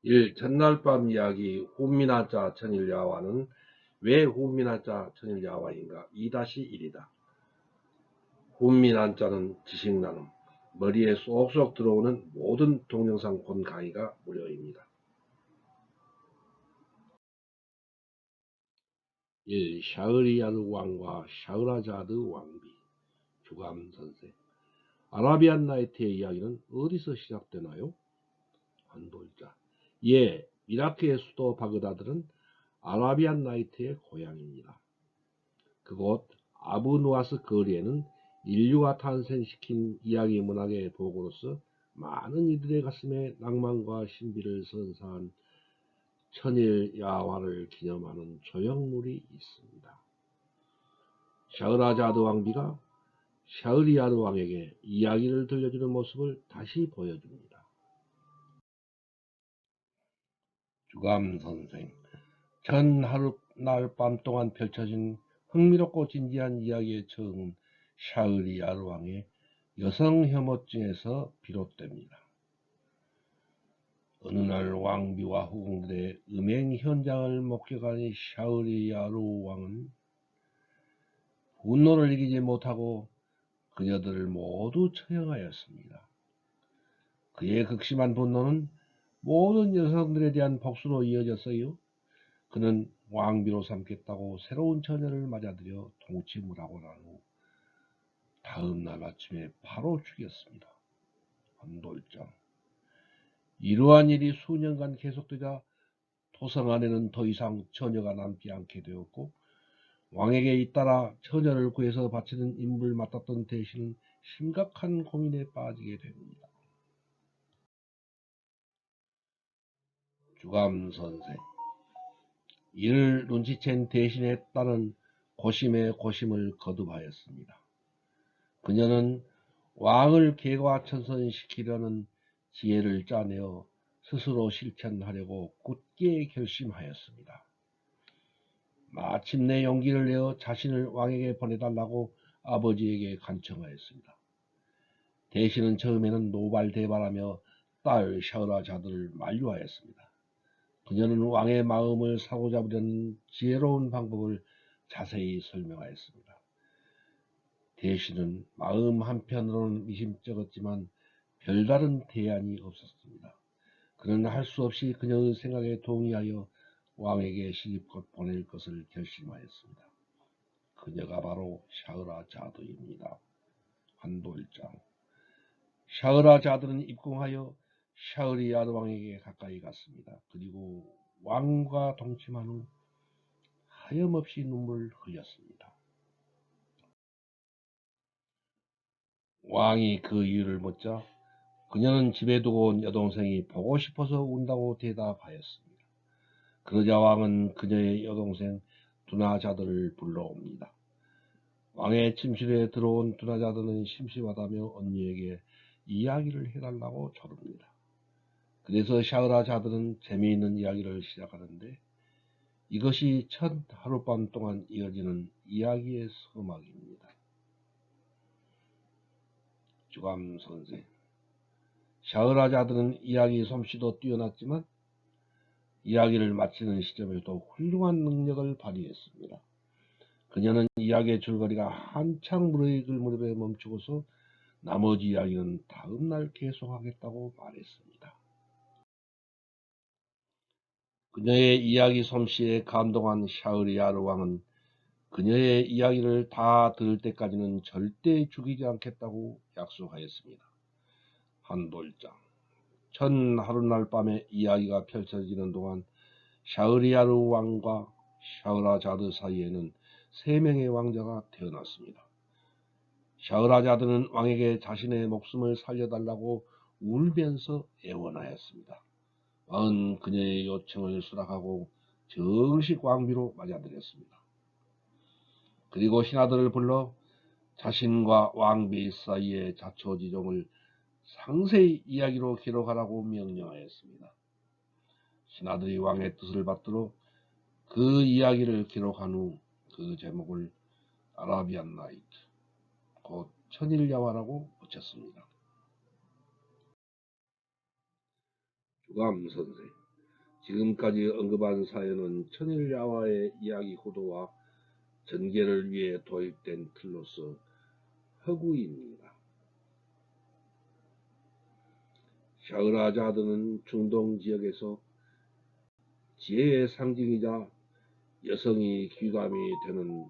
1. 전날 밤 이야기 훈민하자 천일야화는 왜 훈민하자 천일야화인가? 2-1이다. 훈민한자는 지식나눔, 머리에 쏙쏙 들어오는 모든 동영상 본 강의가 무료입니다. 1. 샤흐리야르 왕과 샤흐라자드 왕비. 주감선생. 아라비안 나이트의 이야기는 어디서 시작되나요? 한돌자. 예, 이라크의 수도 바그다드는 아라비안 나이트의 고향입니다. 그곳 아부누아스 거리에는 인류가 탄생시킨 이야기 문학의 도구로서 많은 이들의 가슴에 낭만과 신비를 선사한 천일야화를 기념하는 조형물이 있습니다. 샤흐라자드 왕비가 샤흐리야르 왕에게 이야기를 들려주는 모습을 다시 보여줍니다. 주감선생. 전 하루 날 밤 동안 펼쳐진 흥미롭고 진지한 이야기의 처음은 샤흐리야르 왕의 여성 혐오증에서 비롯됩니다. 어느 날 왕비와 후궁들의 음행 현장을 목격한 샤흐리야르 왕은 분노를 이기지 못하고 그녀들을 모두 처형하였습니다. 그의 극심한 분노는 모든 여성들에 대한 복수로 이어졌어요. 그는 왕비로 삼겠다고 새로운 처녀를 맞아들여 동침을 하고 난 후 다음 날 아침에 바로 죽였습니다. 한돌장. 이러한 일이 수년간 계속되자 토성 안에는 더 이상 처녀가 남지 않게 되었고 왕에게 잇따라 처녀를 구해서 바치는 임무를 맡았던 대신은 심각한 고민에 빠지게 됩니다. 주감선생. 이를 눈치챈 대신의 딸은 고심에 고심을 거듭하였습니다. 그녀는 왕을 개과천선시키려는 지혜를 짜내어 스스로 실천하려고 굳게 결심하였습니다. 마침내 용기를 내어 자신을 왕에게 보내달라고 아버지에게 간청하였습니다. 대신은 처음에는 노발대발하며 딸 샤흐라자드를 만류하였습니다. 그녀는 왕의 마음을 사로잡으려는 지혜로운 방법을 자세히 설명하였습니다. 대신은 마음 한편으로는 미심쩍었지만 별다른 대안이 없었습니다. 그는 할 수 없이 그녀의 생각에 동의하여 왕에게 시집곧 보낼 것을 결심하였습니다. 그녀가 바로 샤흐라자드입니다. 한돌장. 샤흐라자드는 입궁하여 샤흐리야르 왕에게 가까이 갔습니다. 그리고 왕과 동침한 후 하염없이 눈물을 흘렸습니다. 왕이 그 이유를 묻자 그녀는 집에 두고 온 여동생이 보고 싶어서 운다고 대답하였습니다. 그러자 왕은 그녀의 여동생 두나자드를 불러옵니다. 왕의 침실에 들어온 두나자드는 심심하다며 언니에게 이야기를 해달라고 조릅니다. 그래서 샤흐라자드는 재미있는 이야기를 시작하는데 이것이 첫 하룻밤 동안 이어지는 이야기의 서막입니다. 주감선생. 샤흐라자드는 이야기 솜씨도 뛰어났지만 이야기를 마치는 시점에도 훌륭한 능력을 발휘했습니다. 그녀는 이야기의 줄거리가 한창 무르익을 무렵에 멈추고서 나머지 이야기는 다음 날 계속하겠다고 말했습니다. 그녀의 이야기 솜씨에 감동한 샤흐리야르 왕은 그녀의 이야기를 다 들을 때까지는 절대 죽이지 않겠다고 약속하였습니다. 한돌장. 전 하룻날 밤에 이야기가 펼쳐지는 동안 샤흐리야르 왕과 샤흐라자드 사이에는 3명의 왕자가 태어났습니다. 샤흐라자드는 왕에게 자신의 목숨을 살려달라고 울면서 애원하였습니다. 왕은 그녀의 요청을 수락하고 정식 왕비로 맞아들였습니다. 그리고 신하들을 불러 자신과 왕비 사이의 자초지종을 상세히 이야기로 기록하라고 명령하였습니다. 신하들이 왕의 뜻을 받들어 그 이야기를 기록한 후 그 제목을 아라비안 나이트, 곧 천일야화라고 붙였습니다. 주감선생. 지금까지 언급한 사연은 천일야화의 이야기 구도와 전개를 위해 도입된 틀로서 허구입니다. 샤흐라자드는 중동 지역에서 지혜의 상징이자 여성이 귀감이 되는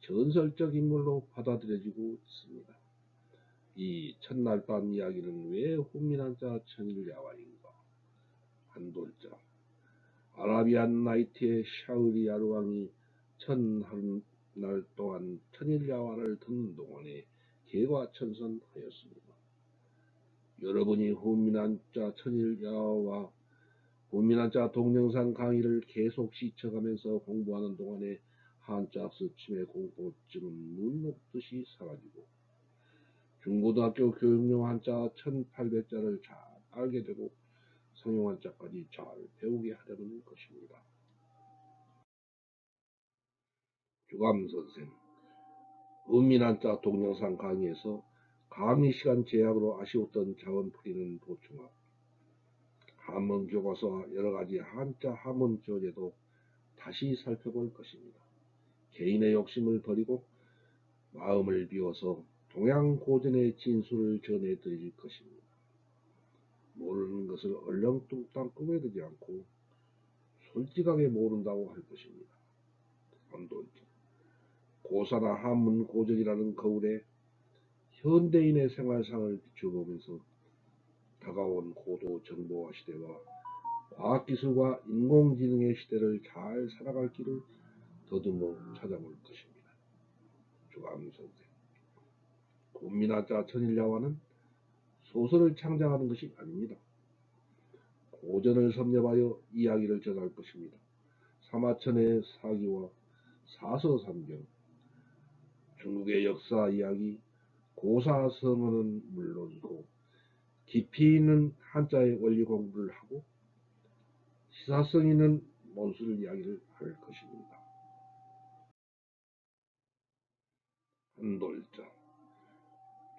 전설적 인물로 받아들여지고 있습니다. 이 첫날밤 이야기는 왜 훈민한자 천일야화인가? 한돌자 아라비안 나이트의 샤흐리야르 왕이 천하루날 동안 천일야화를 듣는 동안에 개과천선하였습니다. 여러분이 훈민한자 천일야화와 훈민한자 동영상 강의를 계속 시청하면서 공부하는 동안에 한자 학습침의 공포증은 눈 녹듯이 사라지고 중고등학교 교육용 한자 1800자를 잘 알게 되고 상용 한자까지 잘 배우게 하려는 것입니다. 주감선생 훈민한자 동영상 강의에서 강의 시간 제약으로 아쉬웠던 자원풀이는 보충하고 한문 교과서와 여러가지 한자 한문 교재도 다시 살펴볼 것입니다. 개인의 욕심을 버리고 마음을 비워서 동양고전의 진수를 전해드릴 것입니다. 모르는 것을 얼렁뚱땅 꾸며들지 않고 솔직하게 모른다고 할 것입니다. 고사나 한문 고전이라는 거울에 현대인의 생활상을 비춰보면서 다가온 고도 정보화 시대와 과학기술과 인공지능의 시대를 잘 살아갈 길을 더듬어 찾아볼 것입니다. 주감선생 훈민한자 천일야화는 소설을 창작하는 것이 아닙니다. 고전을 섭렵하여 이야기를 전할 것입니다. 사마천의 사기와 사서삼경, 중국의 역사 이야기, 고사성어는 물론이고 깊이 있는 한자의 원리 공부를 하고 시사성 있는 논술 이야기를 할 것입니다. 한돌자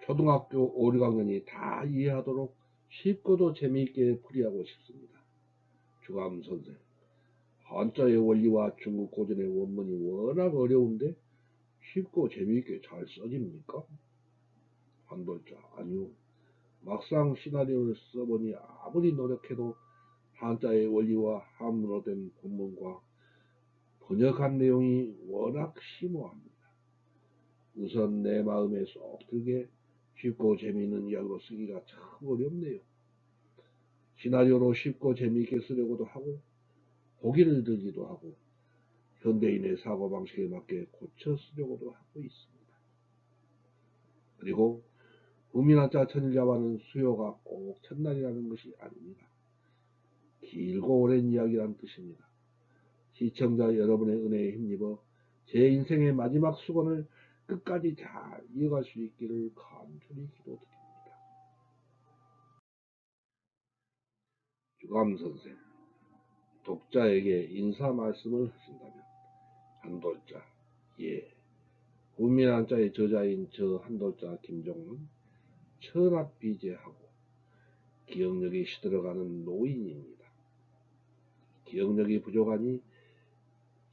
초등학교 5, 6학년이 다 이해하도록 쉽고도 재미있게 풀이하고 싶습니다. 주감선생 한자의 원리와 중국 고전의 원문이 워낙 어려운데 쉽고 재미있게 잘 써집니까? 한돌자 아니요. 막상 시나리오를 써보니 아무리 노력해도 한자의 원리와 한문어로 된 본문과 번역한 내용이 워낙 심오합니다. 우선 내 마음에 쏙 들게 쉽고 재미있는 이야기로 쓰기가 참 어렵네요. 시나리오로 쉽고 재미있게 쓰려고도 하고 보기를 들기도 하고 현대인의 사고방식에 맞게 고쳐 쓰려고도 하고 있습니다. 그리고 훈민한자 천일야화는 수요가 꼭 첫날이라는 것이 아닙니다. 길고 오랜 이야기란 뜻입니다. 시청자 여러분의 은혜에 힘입어 제 인생의 마지막 수건을 끝까지 잘 이어갈 수 있기를 간절히 기도드립니다. 주감선생 독자에게 인사 말씀을 하신다면 한돌자 예 훈민한자의 저자인 저 한돌자 김종은 천합비제하고 기억력이 시들어가는 노인입니다. 기억력이 부족하니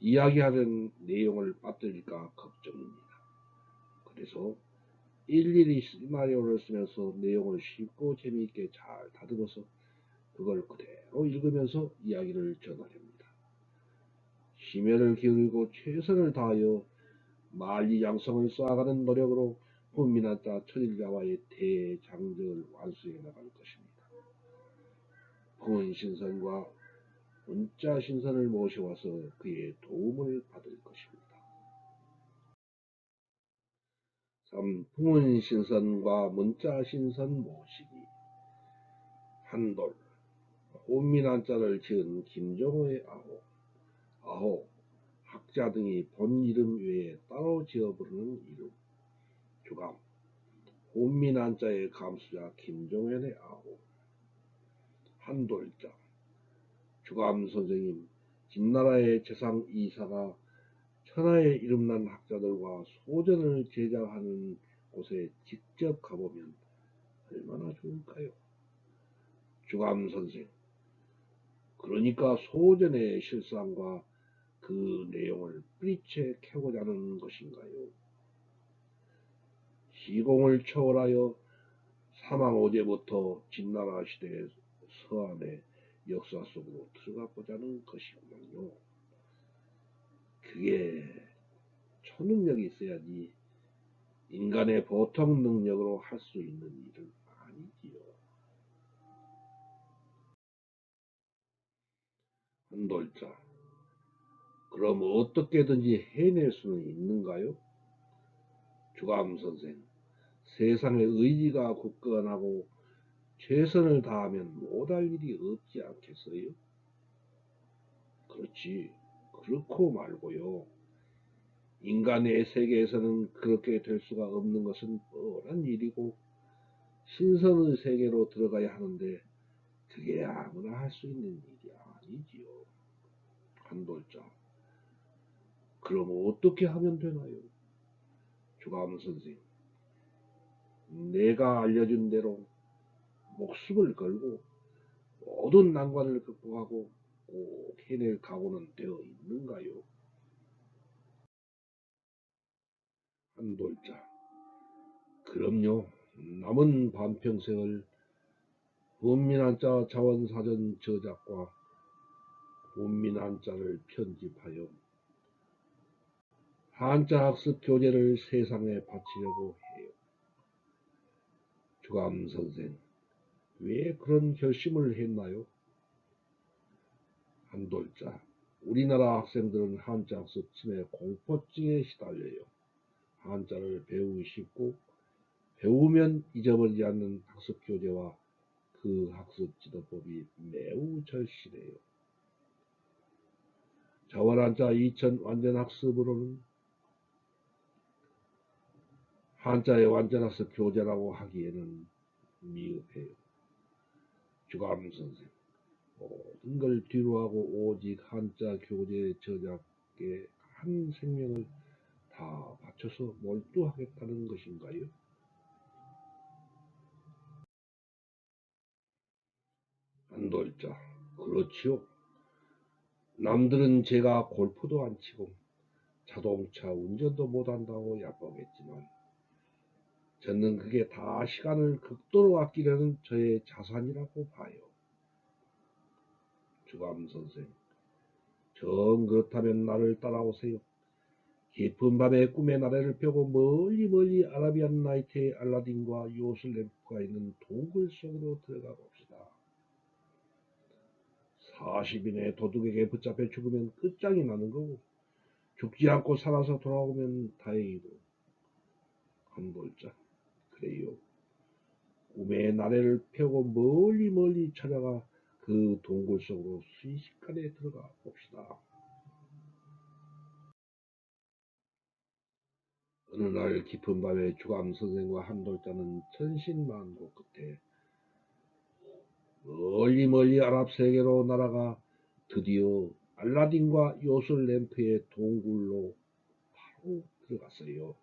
이야기하는 내용을 빠뜨릴까 걱정입니다. 그래서 일일이 시나리오를 쓰면서 내용을 쉽고 재미있게 잘 다듬어서 그걸 그대로 읽으면서 이야기를 전하렵니다. 심혈을 기울이고 최선을 다하여 만리장성을 쌓아가는 노력으로 훈민한자 천일야화의 대장정을 완수해 나갈 것입니다. 풍은신선과 문자신선을 모셔와서 그의 도움을 받을 것입니다. 3. 풍은신선과 문자신선 모시기 한돌 훈민한자를 지은 김종호의 아호 학자 등이 본 이름 외에 따로 지어 부르는 이름 주감 훈민한자의 감수자 김종현의 아호 한돌자 주감 선생님 진나라의 재상 이사가 천하에 이름난 학자들과 소전을 제작하는 곳에 직접 가보면 얼마나 좋을까요? 주감 선생 그러니까 소전의 실상과 그 내용을 뿌리채 캐고자 하는 것인가요? 시공을 초월하여 사망오제부터 진나라 시대의 서안의 역사 속으로 들어가 보자는 것이구만요. 그게 초능력이 있어야지 인간의 보통 능력으로 할 수 있는 일은 아니지요. 한돌자, 그럼 어떻게든지 해낼 수는 있는가요? 주감 선생, 세상의 의지가 굳건하고 최선을 다하면 못할 일이 없지 않겠어요? 그렇지. 그렇고 말고요. 인간의 세계에서는 그렇게 될 수가 없는 것은 뻔한 일이고 신선의 세계로 들어가야 하는데 그게 아무나 할 수 있는 일이 아니지요. 한돌자, 그럼 어떻게 하면 되나요? 주감 선생, 내가 알려준 대로 목숨을 걸고 모든 난관을 극복하고 꼭 해낼 각오는 되어 있는가요? 한돌자, 그럼요. 남은 반평생을 훈민한자 자원사전 저작과 훈민한자를 편집하여 한자 학습 교재를 세상에 바치려고 해요. 주감 선생, 왜 그런 결심을 했나요? 한돌자, 우리나라 학생들은 한자 학습 침해 공포증에 시달려요. 한자를 배우기 쉽고 배우면 잊어버리지 않는 학습 교재와 그 학습 지도법이 매우 절실해요. 자원한자 2000 완전학습으로는 한자의 완전학습 교재라고 하기에는 미흡해요. 주감 선생, 모든 걸 뒤로하고 오직 한자 교재 저작에 한 생명을 다 바쳐서 몰두하겠다는 것인가요? 한돌자, 그렇지요. 남들은 제가 골프도 안 치고 자동차 운전도 못한다고 얕보겠지만 저는 그게 다 시간을 극도로 아끼려는 저의 자산이라고 봐요. 주감 선생, 정 그렇다면 나를 따라오세요. 깊은 밤에 꿈의 나래를 펴고 멀리 멀리 아라비안 나이트의 알라딘과 요술램프가 있는 동굴 속으로 들어가 봅시다. 40인의 도둑에게 붙잡혀 죽으면 끝장이 나는 거고 죽지 않고 살아서 돌아오면 다행이고. 한돌자, 그래요. 꿈의 나래를 펴고 멀리 멀리 찾아가 그 동굴 속으로 순식간에 들어가 봅시다. 어느 날 깊은 밤에 주감 선생과 한돌자는 천신만고 끝에 멀리 멀리 아랍 세계로 날아가 드디어 알라딘과 요술 램프의 동굴로 바로 들어갔어요.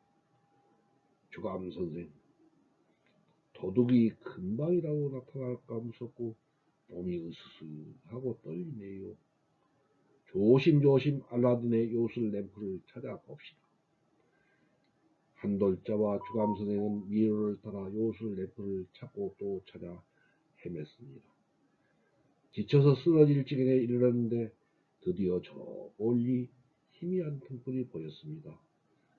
주감 선생, 도둑이 금방이라도 나타날까 무섭고 몸이 으스스하고 떨리네요. 조심조심 알라딘의 요술 램프를 찾아봅시다. 한돌자와 주감 선생은 미로를 따라 요술 램프를 찾고 또 찾아 헤맸습니다. 지쳐서 쓰러질 지경에 이르렀는데 드디어 저 멀리 희미한 등불이 보였습니다.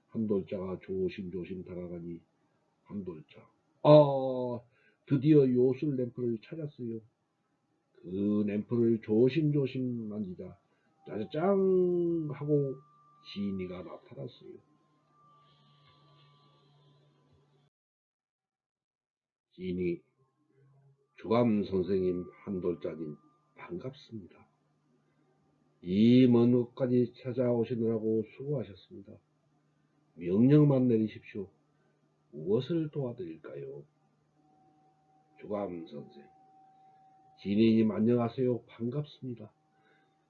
한돌자가 조심조심 다가가니 한돌자, 드디어 요술 램프를 찾았어요. 그 램프를 조심조심 만지자 짜자짱 하고 지니가 나타났어요. 지니, 주감 선생님, 한돌자님 반갑습니다. 이 먼 곳까지 찾아오시느라고 수고하셨습니다. 명령만 내리십시오. 무엇을 도와드릴까요? 주감 선생, 지니님 안녕하세요. 반갑습니다.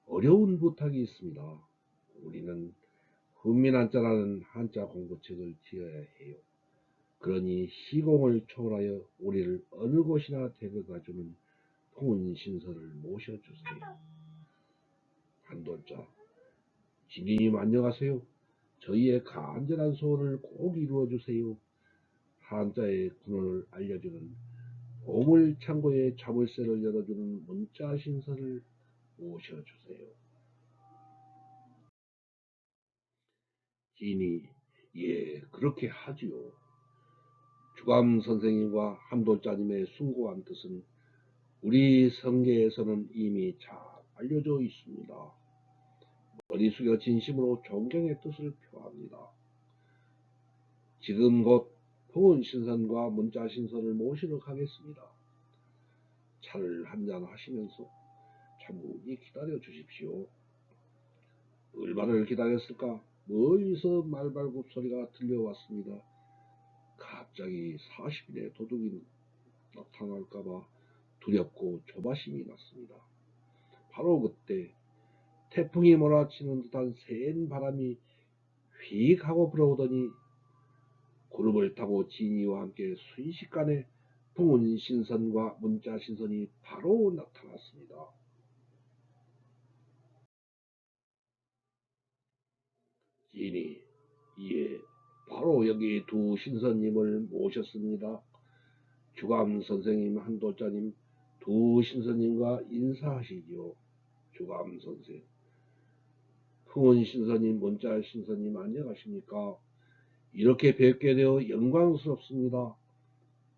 어려운 부탁이 있습니다. 우리는 훈민한자라는 한자 공부책을 지어야 해요. 그러니 시공을 초월하여 우리를 어느 곳이나 데려다주는 통운신설을 모셔주세요. 한돌자, 지니님 안녕하세요. 저희의 간절한 소원을 꼭 이루어주세요. 한자의 근원을 알려주는 보물창고의 자물쇠를 열어주는 문자 신선을 모셔주세요. 지니, 예, 그렇게 하지요. 주감 선생님과 한돌자님의 숭고한 뜻은 우리 성계에서는 이미 잘 알려져 있습니다. 머리 숙여 진심으로 존경의 뜻을 표합니다. 지금 곧 풍운신선과 문자신선을 모시러 가겠습니다. 차를 한잔 하시면서 차분히 기다려 주십시오. 얼마를 기다렸을까? 멀리서 말발굽 소리가 들려왔습니다. 갑자기 40인의 도둑이 나타날까봐 두렵고 조바심이 났습니다. 바로 그때 태풍이 몰아치는 듯한 센 바람이 휙 하고 불어오더니 구름을 타고 지니와 함께 순식간에 풍운신선과 문자신선이 바로 나타났습니다. 지니, 예, 바로 여기 두 신선님을 모셨습니다. 주감 선생님, 한도자님, 두 신선님과 인사하시지요. 주감 선생, 풍운 신선님, 문자 신선님 안녕하십니까? 이렇게 뵙게 되어 영광스럽습니다.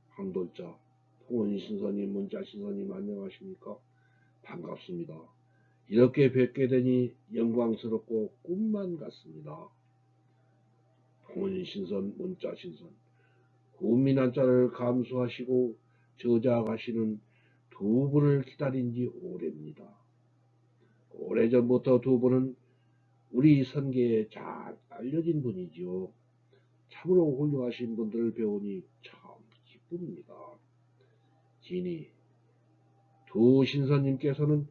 한돌자, 풍운 신선님, 문자 신선님 안녕하십니까? 반갑습니다. 이렇게 뵙게 되니 영광스럽고 꿈만 같습니다. 풍운 신선, 문자 신선, 군민한자를 감수하시고 저작하시는 두 분을 기다린 지 오래입니다. 오래전부터 두 분은 우리 선계에 잘 알려진 분이지요. 참으로 훌륭하신 분들을 배우니 참 기쁩니다. 지니, 두 신선님께서는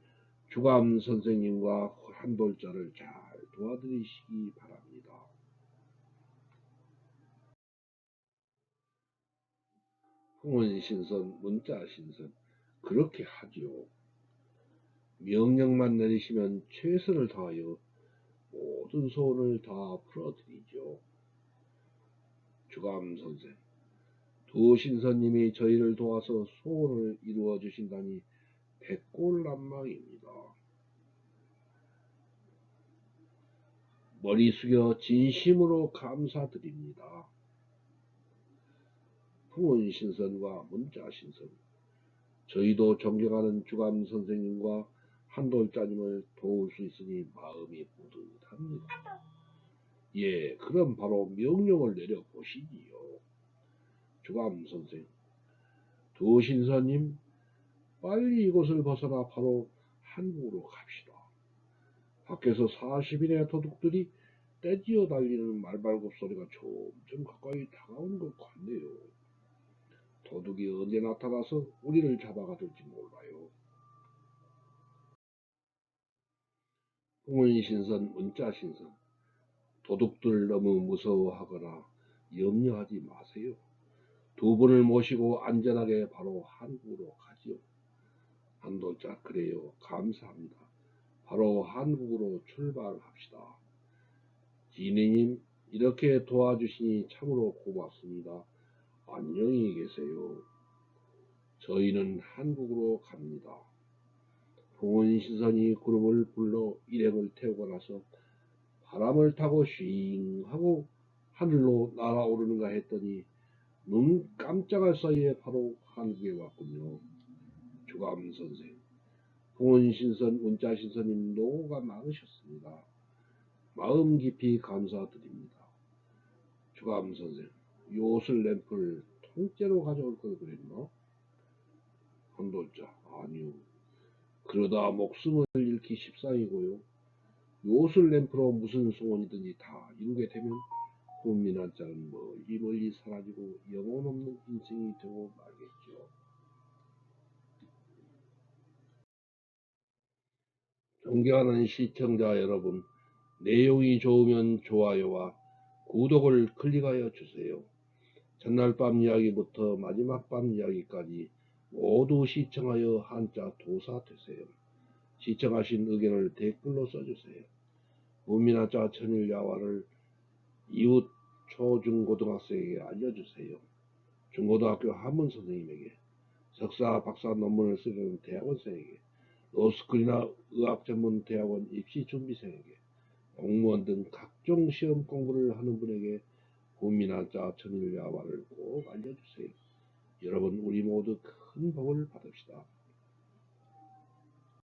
주감 선생님과 한돌자를 잘 도와드리시기 바랍니다. 풍운신선, 문자신선, 그렇게 하지요. 명령만 내리시면 최선을 다하여 모든 소원을 다 풀어드리죠. 주감 선생, 두 신선님이 저희를 도와서 소원을 이루어 주신다니 백골난망입니다. 머리 숙여 진심으로 감사드립니다. 풍운신선과 문자신선, 저희도 존경하는 주감 선생님과 한돌자님을 도울 수 있으니 마음이 뿌듯합니다. 예, 그럼 바로 명령을 내려보시지요. 주감 선생, 두 신선님, 빨리 이곳을 벗어나 바로 한국으로 갑시다. 밖에서 40인의 도둑들이 떼지어 달리는 말발굽 소리가 점점 가까이 다가오는 것 같네요. 도둑이 언제 나타나서 우리를 잡아가들지 몰라요. 풍운신선, 문자신선, 도둑들 너무 무서워하거나 염려하지 마세요. 두 분을 모시고 안전하게 바로 한국으로 가지요. 한돌자, 그래요. 감사합니다. 바로 한국으로 출발합시다. 지니님, 이렇게 도와주시니 참으로 고맙습니다. 안녕히 계세요. 저희는 한국으로 갑니다. 풍운신선이 구름을 불러 일행을 태우고 나서 바람을 타고 쉥 하고 하늘로 날아오르는가 했더니 눈 깜짝할 사이에 바로 한국에 왔군요. 주감 선생, 풍운신선, 문자신선님 노고가 많으셨습니다. 마음 깊이 감사드립니다. 주감 선생, 요술 램프를 통째로 가져올 걸 그랬나? 한돌자, 아니요. 그러다 목숨을 잃기 십상이고요. 요술 램프로 무슨 소원이든지 다 이루게 되면 국민한자는 멀리 멀리 사라지고 영혼 없는 인생이 되고 말겠죠. 존경하는 시청자 여러분, 내용이 좋으면 좋아요와 구독을 클릭하여 주세요. 전날 밤 이야기부터 마지막 밤 이야기까지 모두 시청하여 한자 도사 되세요. 시청하신 의견을 댓글로 써주세요. 국민학자 천일야화를 이웃 초중고등학생에게 알려주세요. 중고등학교 한문 선생님에게, 석사, 박사 논문을 쓰려는 대학원생에게, 로스쿨이나 의학전문대학원 입시준비생에게, 공무원 등 각종 시험 공부를 하는 분에게 국민학자 천일야화를 꼭 알려주세요. 여러분, 우리 모두 큰 복을 받읍시다.